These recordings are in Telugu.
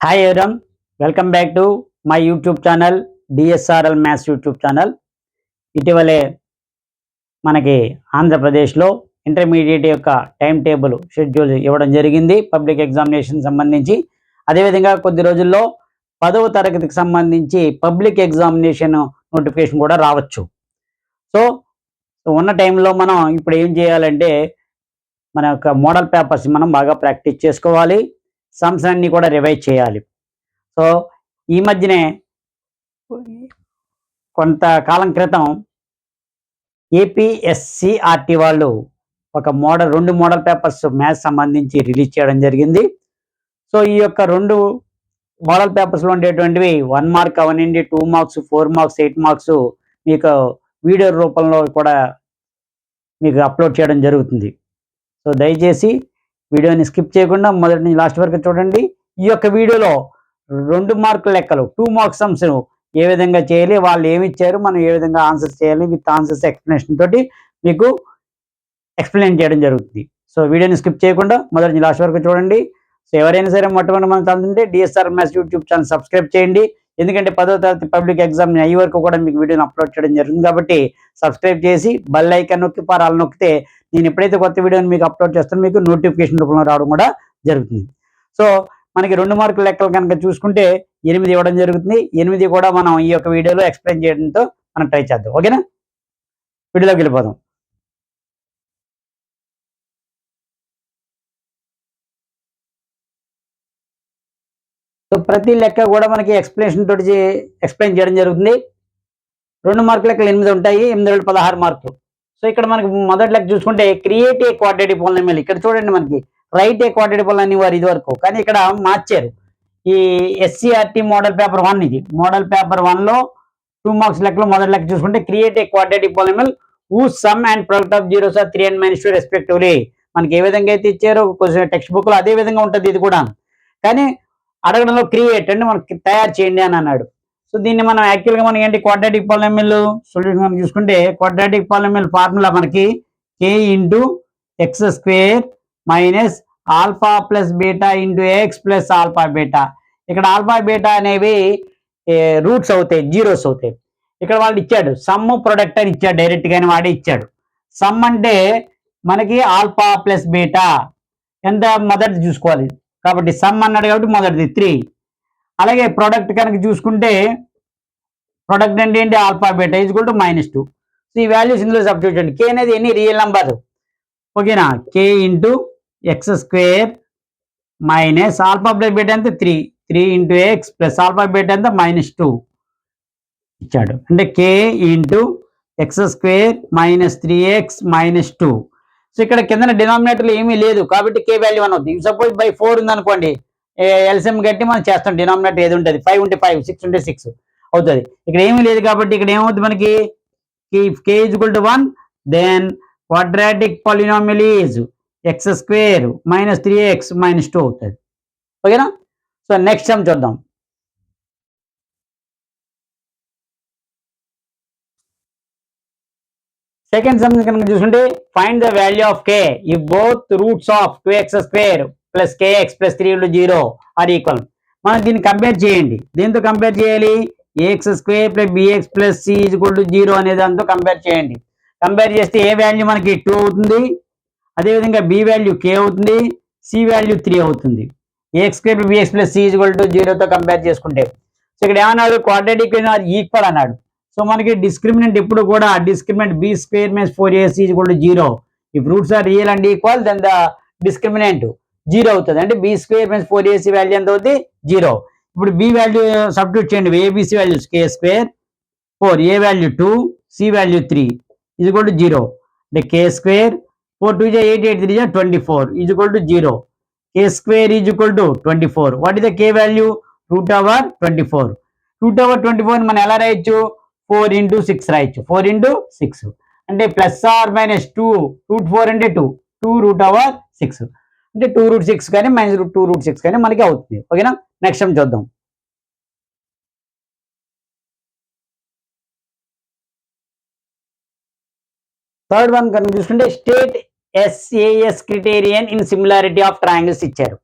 Hi everyone, welcome back to my YouTube channel DSRL Maths YouTube channel. ఇటీవలే మనకి ఆంధ్రప్రదేశ్లో ఇంటర్మీడియట్ యొక్క టైం టేబుల్ షెడ్యూల్ ఇవ్వడం జరిగింది పబ్లిక్ ఎగ్జామినేషన్ సంబంధించి. అదేవిధంగా కొద్ది రోజుల్లో 10వ తరగతికి సంబంధించి పబ్లిక్ ఎగ్జామినేషన్ నోటిఫికేషన్ కూడా రావచ్చు. సో ఉన్న టైంలో మనం ఇప్పుడు ఏం చేయాలంటే మన యొక్క మోడల్ పేపర్స్ మనం బాగా ప్రాక్టీస్ చేసుకోవాలి. సమ్స్ అన్ని కూడా రివైజ్ చేయాలి. సో ఈ మధ్యనే కొంతకాలం క్రితం ఏపీఎస్సిఆర్టీ వాళ్ళు ఒక రెండు మోడల్ పేపర్స్ మ్యాథ్స్ సంబంధించి రిలీజ్ చేయడం జరిగింది. సో ఈ యొక్క 2 మోడల్ పేపర్స్లో ఉండేటువంటివి 1 మార్క్ అవనండి, 2 మార్క్స్, 4 మార్క్స్, 8 మార్క్స్ మీకు వీడియో రూపంలో కూడా మీకు అప్లోడ్ చేయడం జరుగుతుంది. సో దయచేసి వీడియోని స్కిప్ చేయకుండా మొదటి నుంచి లాస్ట్ వరకు చూడండి. ఈ యొక్క వీడియోలో 2 మార్కుల లెక్కలు 2 మార్క్స్ సమ్స్ ఏ విధంగా చేయాలి, వాళ్ళు ఏమి ఇచ్చారు, మనం ఏ విధంగా ఆన్సర్స్ చేయాలి, విత్ ఆన్సర్స్ ఎక్స్ప్లెనేషన్ తోటి మీకు ఎక్స్ప్లెయిన్ చేయడం జరుగుతుంది. సో వీడియోని స్కిప్ చేయకుండా మొదటి నుంచి లాస్ట్ వరకు చూడండి. సో ఎవరైనా సరే మొట్టమొదటి మన channel DSR maths YouTube channel subscribe చేయండి. ఎందుకంటే 10వ తరగతి పబ్లిక్ ఎగ్జామ్ అయ్యే వరకు కూడా మీకు వీడియోని అప్లోడ్ చేయడం జరుగుతుంది. కాబట్టి సబ్స్క్రైబ్ చేసి బెల్ ఐకాన్ నొక్కి పారాలు నొక్కితే నేను ఎప్పుడైతే కొత్త వీడియోని మీకు అప్లోడ్ చేస్తానో మీకు నోటిఫికేషన్ రూపంలో రావడం కూడా జరుగుతుంది. సో మనకి 2 మార్కుల లెక్కలు కనుక చూసుకుంటే 8 ఇవ్వడం జరుగుతుంది. 8 కూడా మనం ఈ యొక్క వీడియోలో ఎక్స్ప్లెయిన్ చేయడంతో మనం ట్రై చేద్దాం. ఓకేనా, వీడియోలోకి వెళ్ళిపోదాం. సో ప్రతి లెక్క కూడా మనకి ఎక్స్ప్లెనేషన్ తోటి ఎక్స్ప్లెయిన్ చేయడం జరుగుతుంది. 2 మార్కుల లెక్కలు 8 ఉంటాయి. 8 16 మార్కులు. సో ఇక్కడ మనకి మొదటి లెక్క చూసుకుంటే క్రియేట్ ఏ క్వాడ్రాటిక్ పాలినామియల్. ఇక్కడ చూడండి మనకి రైట్ ఏ క్వాడ్రాటిక్ పాలినామియల్ అనేవారు ఇది వరకు, కానీ ఇక్కడ మార్చారు. ఈ ఎస్సీఆర్టీ మోడల్ పేపర్ 1 ఇది. మోడల్ పేపర్ 1లో 2 మార్క్స్ లెక్కలో మొదటి లెక్క చూసుకుంటే create a quadratic polynomial whose sum and product of zeros are 3 and -2 respectively. మనకి ఏ విధంగా అయితే ఇచ్చారో కొంచెం టెక్స్ట్ బుక్ లో అదే విధంగా ఉంటుంది ఇది కూడా, కానీ అడగడంలో క్రియేట్ అంటే మనకి తయారు చేయండి అని అన్నాడు. సో దీన్ని మనం యాక్చువల్గా మనం ఏంటి క్వాడ్రాటిక్ పాలినామియల్ సొల్యూషన్ మనం చూసుకుంటే క్వాడ్రాటిక్ పాలినామియల్ ఫార్ములా మనకి k into X square minus alpha plus beta into X plus alpha beta. ఇక్కడ ఆల్ఫా బీటా అనేవి రూట్స్ అవుతాయి, జీరోస్ అవుతాయి. ఇక్కడ వాళ్ళు ఇచ్చాడు సమ్ ప్రొడక్ట్ అని ఇచ్చాడు, డైరెక్ట్ గానే వాడే ఇచ్చాడు. సమ్ అంటే మనకి ఆల్ఫా ప్లస్ బీటా ఎంత మొదటిది చూసుకోవాలి కాబట్టి సమ్ అన్నాడు కాబట్టి మొదటిది 3. అలాగే ప్రొడక్ట్ కనుక చూసుకుంటే ప్రొడక్ట్ అంటే ఏంటి alpha beta equal to -2. So ఈ వాల్యూస్ ఇందులో సబ్స్టిట్యూట్ చేయండి. కే అనేది ఎన్ని రియల్ నంబర్, ఓకేనా. K into X square minus alpha plus beta అంటే 3 into X plus alpha beta అంటే -2 ఇచ్చాడు. అంటే K into X square minus 3x -2. So ఇక్కడ కింద డినామినేటర్లు ఏమీ లేదు కాబట్టి కే వాల్యూ 1 అవుతుంది. సపోజ్ బై 4 ఉంది అనుకోండి, ఎల్సిఎం గట్టి మనం చేస్తాం. డినామినేటర్ ఏది ఉంటుంది, 5 ఉంటే 5, 6 ఉంటే 6 అవుతుంది. ఇక్కడ ఏమీ లేదు కాబట్టి ఇక్కడ ఏమవుతుంది మనకి k equal to 1, then quadratic polynomial is x square minus 3x -2 అవుతుంది. ఓకేనా. సో నెక్స్ట్ సమ్ చూద్దాం. సెకండ్ సమ్ కనుక చూసుకుంటే find the value of k if both roots of 2x square plus kx plus 3 0 are equal. మనం దీన్ని కంపేర్ చేయండి. దీంతో కంపేర్ చేయాలి ax square plus bx plus c equal to 0 అనే దాంతో కంపేర్ చేయండి. కంపేర్ చేస్తే ఏ వాల్యూ మనకి 2 అవుతుంది, అదేవిధంగా b వాల్యూ k అవుతుంది, c వాల్యూ 3 అవుతుంది. ax square plus bx plus c equal to 0తో కంపేర్ చేసుకుంటే. సో ఇక్కడ ఏమన్నాడు క్వాడ్రాటిక్ ఈక్వల్ అన్నాడు. సో మనకి డిస్క్రిమినెంట్ ఎప్పుడు కూడా discriminant B square minus 4ac equal to 0. If roots are real and equal then the discriminant 0 అవుతుంది. అంటే B square minus 4ac value ఎంత అవుతుంది 0. ఇప్పుడు బి వాల్యూ సబ్స్టిట్యూట్ చేయండి. ABC values K square 4, A value 2, C value 3 equal to 0. అంటే K square 4 2 8 8 3 24 equal to 0. K square equal to 24. What is the K value root over 24. Root over 24 మనం ఎలా రాయొచ్చు 4 ఇంటూ 6 రాయొచ్చు. 4 ఇంటూ 6 అంటే ప్లస్ ఆర్ మైనస్ 2 రూట్ 4 అంటే 2 రూట్ ఓవర్ 6 అంటే 2 రూట్ 6 కానీ -2 రూట్ 6 కానీ మనకి అవుతుంది. ఓకేనా. నెక్స్ట్ టైం చూద్దాం. థర్డ్ వన్ కనుక చూసుకుంటే state SAS criterion in similarity of triangles ఇచ్చారు.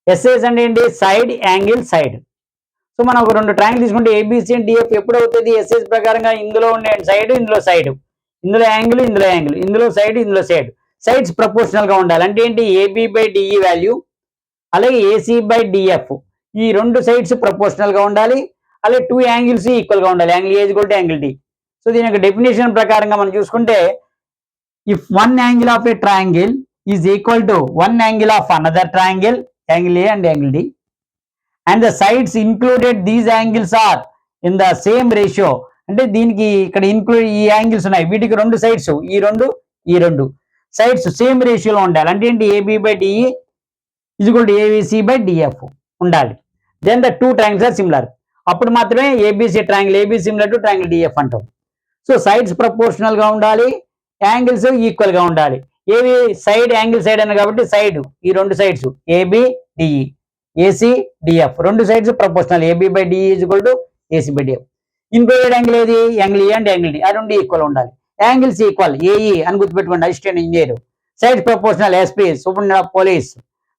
ఎస్ఏఎస్ అంటే ఏంటి? Side, angle, side. సో మనం ఒక 2 ట్రయాంగిల్ తీసుకుంటే ఏబిసి అండ్ డిఎఫ్ ఎప్పుడు అవుతుంది? ఎస్ఎస్ ప్రకారంగా ఇందులో ఉండే సైడ్, ఇందులో సైడ్, ఇందులో యాంగిల్, ఇందులో యాంగిల్, ఇందులో సైడ్, ఇందులో సైడ్. సైడ్స్ ప్రపోర్షనల్ గా ఉండాలి. అంటే ఏంటి? ఏబి బై డిఈ వాల్యూ అలాగే ఏసీ బై డిఎఫ్ ఈ 2 సైడ్స్ ప్రపోర్షనల్ గా ఉండాలి. అలాగే 2 యాంగిల్స్ ఈక్వల్ గా ఉండాలి. Angle A equal to angle D. So దీని యొక్క డెఫినేషన్ ప్రకారంగా మనం చూసుకుంటే if one angle of a triangle is equal to one angle of another triangle, angle A and angle D, and the sides included these angles are in the same ratio. అంటే దీనికి ఇక్కడ ఇంక్లూడ్ ఈ యాంగిల్స్ ఉన్నాయి, వీటికి 2 సైడ్స్, ఈ రెండు సైడ్స్ సేమ్ రేషియోలో ఉండాలి. అంటే ఏంటి? AB by DE is equal to ABC by DF ఉండాలి. Then the 2 triangles are similar. అప్పుడు మాత్రమే ABC triangle AB similar to triangle DF అంటాం. సో సైడ్స్ ప్రపోర్షనల్ గా ఉండాలి, యాంగిల్స్ ఈక్వల్ గా ఉండాలి. ఏవి? సైడ్, యాంగిల్, సైడ్ అన్న కాబట్టి సైడ్ ఈ 2 sides AB DE, AC DF 2 sides proportional. AB by DE is equal to AC by DF. Included angle ఏది? Angle A and angle D, ఆ 2 ఈక్వల్ ఉండాలి. యాంగిల్స్ ఈక్వల్, ఏఈ అని గుర్తుపెట్టుకోండి, assistant engineer. Sides proportional, SP superintendent of police.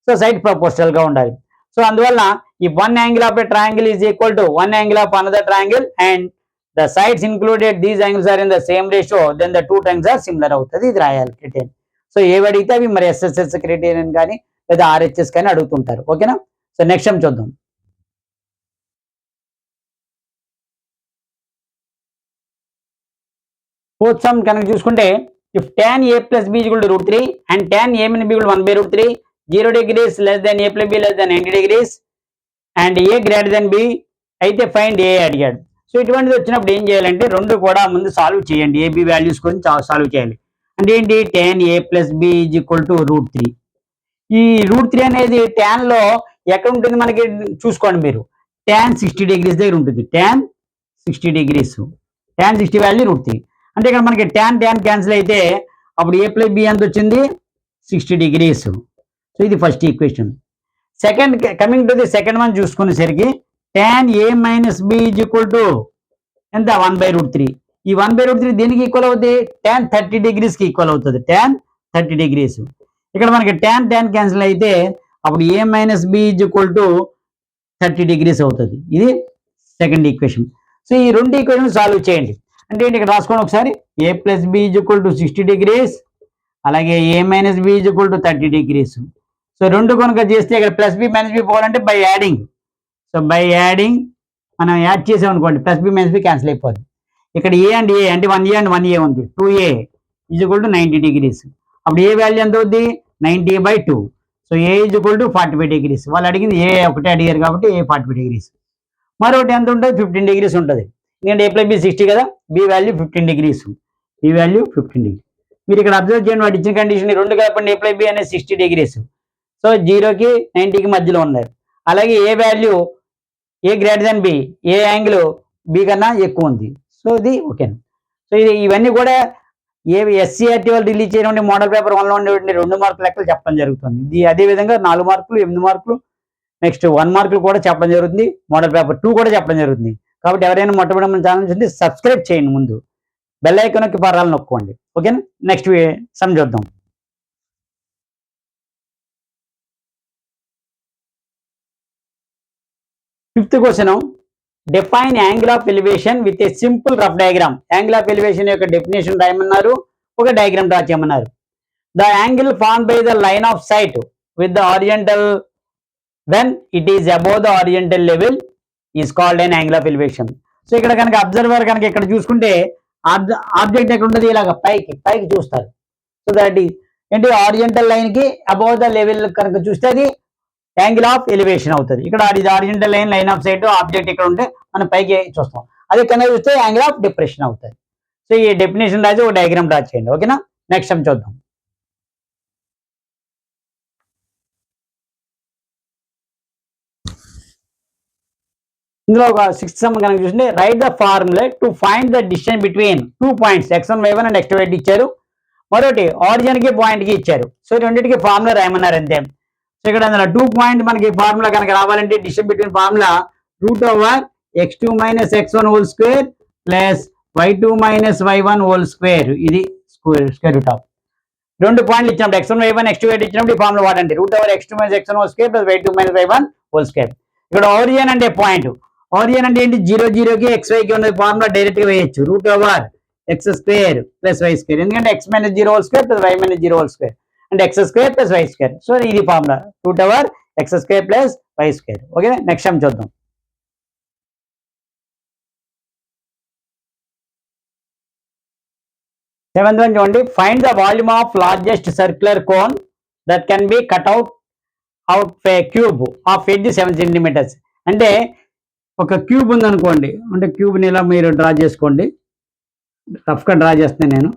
So side proportional గా ఉండాలి. సో అందువల్ల ఈ one angle of a triangle is equal to one angle of another triangle and the sides included these angles are in the same ratio, then the 2 triangles are similar అవుతుంది. ఇది రాయాలి క్రిటేరియన్. సో ఏవి అడిగితే అవి మరి ఎస్ఎస్ఎస్ క్రిటేరియన్ కానీ లేదా ఆర్హెచ్ఎస్ కానీ అడుగుతుంటారు. ఓకేనా? సో నెక్స్ట్ టైం చూద్దాం. ఫోర్త్ సమ్ కనుక చూసుకుంటే if tan a plus b equal to √3 and tan a minus b equal to 1/√3, 0 degrees less than a plus b less than 90 degrees and a greater than b అయితే ఫైండ్ a అడిగాడు. సో ఇటువంటిది వచ్చినప్పుడు ఏం చేయాలంటే 2 కూడా ముందు సాల్వ్ చేయండి. ab వాల్యూస్ గురించి సాల్వ్ చేయాలి. అంటే ఏంటి? tan a plus b is equal to √3. ఈ √3 అనేది tan లో ఎక్కడ ఉంటుంది మనకి చూసుకోండి మీరు. tan 60 degrees దగ్గర ఉంటుంది. tan 60 degrees, tan 60 value √3. అంటే ఇక్కడ మనకి tan క్యాన్సిల్ అయితే అప్పుడు a ప్లస్ b ఎంత వచ్చింది? 60 degrees. సో ఇది first equation. Second, coming to the second one చూసుకునేసరికి tan a minus b is equal to ఎంత? 1/√3. ఈ 1/√3 దేనికి ఈక్వల్ అవుతుంది? tan 30 degrees కి ఈక్వల్ అవుతుంది. tan 30 degrees. ఇక్కడ మనకి tan క్యాన్సిల్ అయితే అప్పుడు a minus b is equal to 30 degrees అవుతుంది. ఇది సెకండ్ ఈక్వేషన్. సో ఈ 2 ఈక్వేషన్ సాల్వ్ చేయండి. అంటే ఇక్కడ రాసుకోండి ఒకసారి. a plus b is equal to 60 degrees అలాగే a minus b is equal to 30 degrees. So 2 కనుక చేస్తే ఇక్కడ ప్లస్ బి మైనస్ బి పోవాలంటే by adding. So by adding మనం యాడ్ చేసాం అనుకోండి, plus B minus B cancel అయిపోతుంది. ఇక్కడ ఏ అండ్ ఏ అంటే 1a అండ్ 1a ఉంది. 2a is equal to 90 degrees. అప్పుడు ఏ వాల్యూ ఎంత అవుద్ది? 90/2. So A is equal to 45 degrees. వాళ్ళు అడిగింది ఏ ఒకటే అడిగారు కాబట్టి ఏ 45 degrees. మరొకటి ఎంత ఉంటుంది? 15 degrees ఉంటుంది. ఎందుకంటే a ప్లస్ బి 60 కదా, B value 15 degrees, B value 15 degrees. మీరు ఇక్కడ అబ్జర్వ్ చేయండి, వాటి ఇచ్చిన కండిషన్ 2 కలపండి. a ప్లస్ బి అనేది 60 degrees. సో 0కి 90కి మధ్యలో ఉన్నారు. అలాగే ఏ వాల్యూ ఏ గ్రేటర్ దాన్ బి, ఏ యాంగిల్ బి కన్నా ఎక్కువ ఉంది. సో ఇది ఓకే. సో ఇది ఇవన్నీ కూడా ఎస్సీఆర్టీ వాళ్ళు రిలీజ్ చేయడం మోడల్ పేపర్ 1లో ఉండేటువంటి 2 మార్కుల లెక్కలు చెప్పడం జరుగుతుంది. ఇది అదేవిధంగా 4 మార్కులు, 8 మార్కులు, నెక్స్ట్ 1 మార్కులు కూడా చెప్పడం జరుగుతుంది. మోడల్ పేపర్ 2 కూడా చెప్పడం జరుగుతుంది. కాబట్టి ఎవరైనా మొట్టమొదటి మన ఛానల్ చూస్తే సబ్స్క్రైబ్ చేయండి, ముందు బెల్ ఐకాన్ నొక్కి పరాలు నొక్కోండి. ఓకేనా? నెక్స్ట్ సమ్ చూద్దాం. Fifth question, define angle of elevation with a simple rough diagram. Angle of elevation యొక్క డెఫినేషన్ రాయమన్నారు, ఒక డయాగ్రామ్ డ్రా చేయమన్నారు. The angle form by the line of sight with the horizontal when it is above the horizontal level is called an angle of elevation. So ఇక్కడ కనుక అబ్జర్వర్ కనుక ఇక్కడ చూసుకుంటే ఆబ్జెక్ట్ ఎక్కడ ఉంటుంది? ఇలాగ పైకి చూస్తారు. సో దట్ ఏంటి? హారిజాంటల్ లైన్ కి అబౌవ్ ద లెవెల్ కనుక చూస్తే అది యాంగిల్ ఆఫ్ ఎలివేషన్ అవుతుంది. ఇక్కడ horizontal line of sight object ఇక్కడ ఉంటే మనం పైకి చూస్తాం. అదే కనుక చూస్తే యాంగిల్ ఆఫ్ డిప్రెషన్ అవుతుంది. సో ఈ డెఫినేషన్ రాసి ఒక డయాగ్రామ్ డ్రా చేయండి. ఓకేనా? నెక్స్ట్ టైం చూద్దాం. ఇందులో ఒక 6th సమ్ కనుక చూస్తే right the formula to find the distance between 2 points x1 y1 and x2 y2 ఇచ్చారు. మరొకటి ఆరిజిన్ కి పాయింట్ కి ఇచ్చారు. సో రెండింటికి ఫార్ములా రాయమన్నారు అంతే. సో ఇక్కడ 2 పాయింట్ మనకి ఫార్ములా కనుక రావాలంటే distance between formula √x2 minus x1 whole square plus y2 minus y1 whole square, ఇది స్క్వేర్ రూట్ ఆఫ్ రెండు పాయింట్లు ఇచ్చినప్పుడు x1 y1 x2 y2 ఇచ్చినప్పుడు ఈ ఫార్ములా వాడండి. √x2 - x1 whole square plus y2 - y1 whole square. ఇక్కడ ఓరియన్ అంటే పాయింట్, ఓరియన్ అంటే ఏంటి, 0 0కి xy కి ఉన్నది ఫార్ములా డైరెక్ట్ గా వేయచ్చు, √x² ప్లస్ y². ఎందుకంటే x - 0 whole square plus y - 0 whole square అంటే x² ప్లస్ y². సో ఇది formula √x² plus y². Okay, next time చూద్దాం. సెవెంత్ వన్ చూడండి. Find the volume of largest circular cone that can be cut out cube of edge 7 centimetres. అంటే ఒక క్యూబ్ ఉందనుకోండి, అంటే క్యూబ్ని ఇలా మీరు డ్రా చేసుకోండి. రఫ్గా డ్రా చేస్తాను నేను.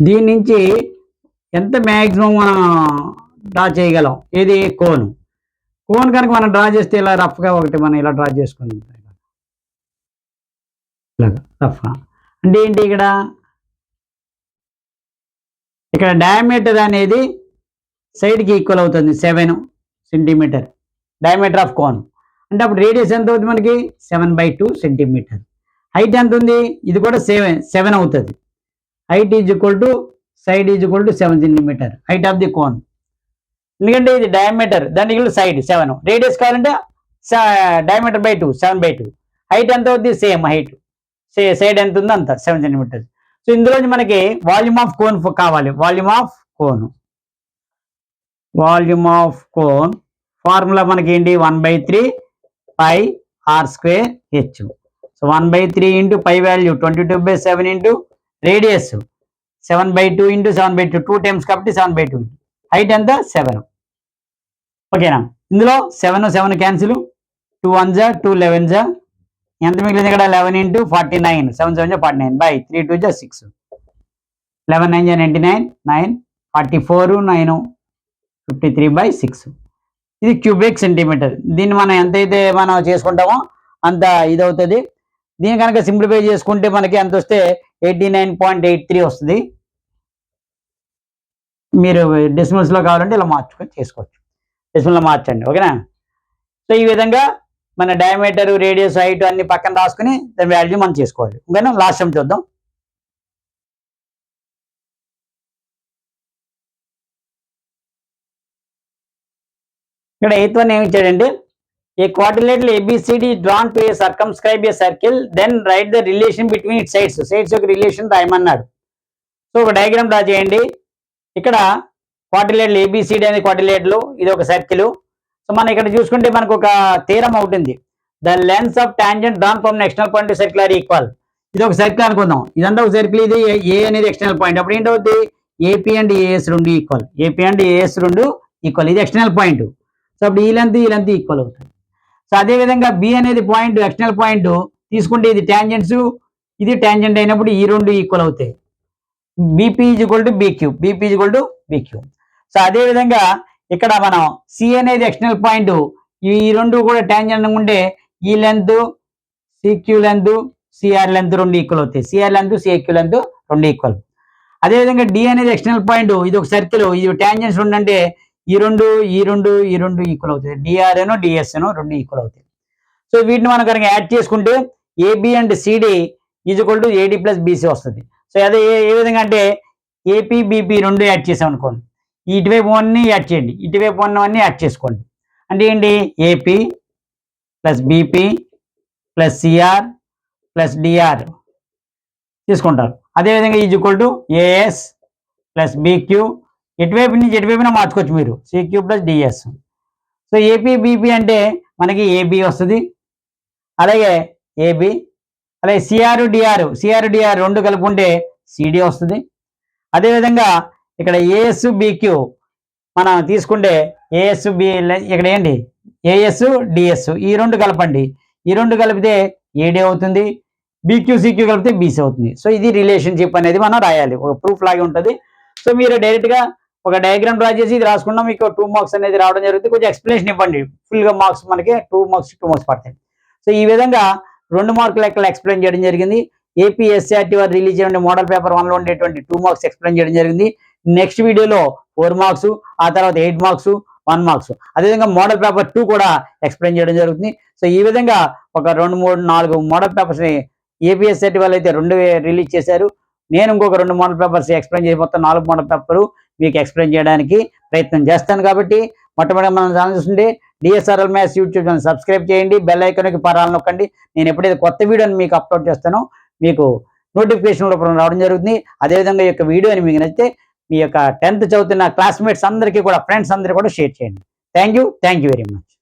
దీని నుంచి ఎంత మ్యాక్సిమం మనం డ్రా చేయగలం, ఏది కోన్ కనుక మనం డ్రా చేస్తే ఇలా రఫ్గా ఒకటి మనం ఇలా డ్రా చేసుకుందాం. రఫ్గా అంటే ఏంటి, ఇక్కడ డయామీటర్ అనేది సైడ్కి ఈక్వల్ అవుతుంది 7 సెంటీమీటర్ డయామీటర్ ఆఫ్ కోన్. అంటే అప్పుడు రేడియస్ ఎంత అవుతుంది మనకి, 7/2 సెంటీమీటర్. హైట్ ఎంత ఉంది, ఇది కూడా 7 అవుతుంది. Height is equal to side is equal to 7 centimetre height of the cone. ఎందుకంటే ఇది డయామీటర్, దానికి సైడ్ 7, రేడియస్ కావాలంటే డయామీటర్ బై 2 7/2. హైట్ ఎంత అవుతుంది, సేమ్ హైట్, సైడ్ ఎంత ఉందో అంత 7 సెంటీమీటర్స్. సో ఇందులో మనకి వాల్యూమ్ ఆఫ్ కోన్ కావాలి. వాల్యూమ్ ఆఫ్ కోన్ ఫార్ములా మనకి ఏంటి, 1/3 π r²h. So 1/3 into pi value 22/7 into radius 7/2 into 7/2 2 times కాబట్టి 7/2. హైట్ ఎంత 7. ఓకేనా, ఇందులో 7 క్యాన్సిల్, 2 1 2 11 ఎంత మిగిలింది ఇక్కడ, 11 ఇంటూ 49 7 7 49 బై 3 2 6 11 9 99 9 44 9 53/6. ఇది క్యూబిక్ సెంటీమీటర్. దీన్ని మనం ఎంతైతే మనం చేసుకుంటామో అంత ఇది అవుతుంది. దీన్ని కనుక సింప్లిఫై చేసుకుంటే మనకి ఎంత వస్తే 89.83 వస్తుంది. మీరు డెసిమల్స్లో కావాలంటే ఇలా మార్చుకొని చేసుకోవచ్చు, డెసిమల్లో మార్చండి. ఓకేనా, సో ఈ విధంగా మన డయామీటర్, రేడియస్, హైట్ అన్ని పక్కన రాసుకుని దాని వాల్యూ మనం చేసుకోవాలి. ఓకేనా, లాస్ట్ టైం చూద్దాం. ఇక్కడ 8th వన్ ఏమి ఇచ్చాడంటే, a quadrilateral ABCD drawn to a circumscribe a circle then write the relation between it sides యొక్క రిలేషన్ రాయమన్నాడు. సో ఒక డయాగ్రామ్ డ్రా చేయండి. ఇక్కడ క్వాడ్రిలేటరల్ ABCD అనేది క్వాడ్రిలేటరల్, ఇది ఒక సర్కిల్. సో మనం ఇక్కడ చూసుకుంటే మనకు ఒక థీరం అవుతుంది, the lengths of tangent drawn from external point to circle are equal. ఇది ఒక సర్కిల్ అనుకుందాం, ఇదంతా ఒక సర్కిల్, ఇది ఏ అనేది ఎక్స్టర్నల్ పాయింట్. అప్పుడు ఏంటవుతుంది, AP అండ్ AS రెండు ఈక్వల్, ఇది ఎక్స్టర్నల్ పాయింట్. సో అప్పుడు ఈ లెంత్ ఈక్వల్ అవుతుంది. సో అదేవిధంగా B అనేది పాయింట్, ఎక్స్టర్నల్ పాయింట్ తీసుకుంటే ఇది ట్యాంజెంట్స్, ఇది ట్యాంజెంట్ అయినప్పుడు ఈ రెండు ఈక్వల్ అవుతాయి. BP is equal to BQ. So అదేవిధంగా ఇక్కడ మనం C అనేది ఎక్స్టర్నల్ పాయింట్, ఈ రెండు కూడా ట్యాంజెంట్ ఉంటే ఈ length CQ length CR length రెండు ఈక్వల్ అవుతాయి, CR లెంత్ CQ లెంత్ రెండు ఈక్వల్. అదేవిధంగా D అనేది ఎక్స్టర్నల్ పాయింట్, ఇది ఒక సర్కిల్, ఇది ట్యాంజెంట్స్ రెండు అంటే ఈ రెండు ఈక్వల్ అవుతాయి, DR DS రెండు ఈక్వల్ అవుతాయి. సో వీటిని మనం కనుక యాడ్ చేసుకుంటే AB and CD is equal to AD plus BC వస్తుంది. సో అదే ఏ విధంగా అంటే AP BP రెండు యాడ్ చేసాం అనుకోండి, ఇటువైపు అన్నీ యాడ్ చేయండి, ఇటువైపు అన్నీ యాడ్ చేసుకోండి. అంటే ఏంటి, AP plus BP plus CR plus DR తీసుకుంటారు. అదేవిధంగా is equal to AS plus BQ, ఎటువైపు నుంచి ఎటువైపున మార్చుకోవచ్చు మీరు, CQ plus DS. So AP BP అంటే మనకి AB వస్తుంది, అలాగే AB, అలాగే CR DR రెండు కలుపుకుంటే CD వస్తుంది. అదేవిధంగా ఇక్కడ AS BQ మనం తీసుకుంటే AS ఇక్కడ ఏంటి AS DS ఈ రెండు కలపండి, ఈ రెండు కలిపితే AD అవుతుంది, BQ CQ కలిపితే BC అవుతుంది. సో ఇది రిలేషన్షిప్ అనేది మనం రాయాలి, ఒక ప్రూఫ్ లాగే ఉంటుంది. సో మీరు డైరెక్ట్గా ఒక డయాగ్రామ్ డ్రా చేసి ఇది రాసుకున్నాం, మీకు 2 మార్క్స్ అనేది రావడం జరుగుతుంది. కొంచెం ఎక్స్ప్లెనేషన్ ఇవ్వండి, ఫుల్గా మార్క్స్ మనకి 2 మార్క్స్ పడతాయి. సో ఈ విధంగా 2 మార్కుల లెక్కలు ఎక్స్ప్లెయిన్ చేయడం జరిగింది. ఏపీ SCRT వారు రిలీజ్ చేయండి మోడల్ పేపర్ 1లో ఉండేటువంటి 2 మార్క్స్ ఎక్స్ప్లెయిన్ చేయడం జరిగింది. నెక్స్ట్ వీడియోలో 4 మార్క్స్, ఆ తర్వాత 8 మార్క్స్ 1 మార్క్స్, అదేవిధంగా మోడల్ పేపర్ 2 కూడా ఎక్స్ప్లెయిన్ చేయడం జరుగుతుంది. సో ఈ విధంగా ఒక 2 3 4 మోడల్ పేపర్స్ని ఏపీ SCRT వాళ్ళు అయితే 2 రిలీజ్ చేశారు. నేను ఇంకొక 2 మోడల్ పేపర్స్ ఎక్స్ప్లెయిన్ చేసి మొత్తం 4 మోడల్ పేపర్ మీకు ఎక్స్ప్లెయిన్ చేయడానికి ప్రయత్నం చేస్తాను. కాబట్టి మొట్టమొదటి మన ఛానల్ చూస్తుంటే DSRL maths YouTube channel subscribe చేయండి, బెల్ ఐకాన్కి పరాలను నొక్కండి. నేను ఎప్పుడైతే కొత్త వీడియోని మీకు అప్లోడ్ చేస్తానో మీకు నోటిఫికేషన్ రూపంలో రావడం జరుగుతుంది. అదేవిధంగా ఈ యొక్క వీడియోని మీకు నచ్చితే మీ యొక్క 10th చదువుతున్న క్లాస్మేట్స్ అందరికీ కూడా, ఫ్రెండ్స్ అందరికీ కూడా షేర్ చేయండి. Thank you very much.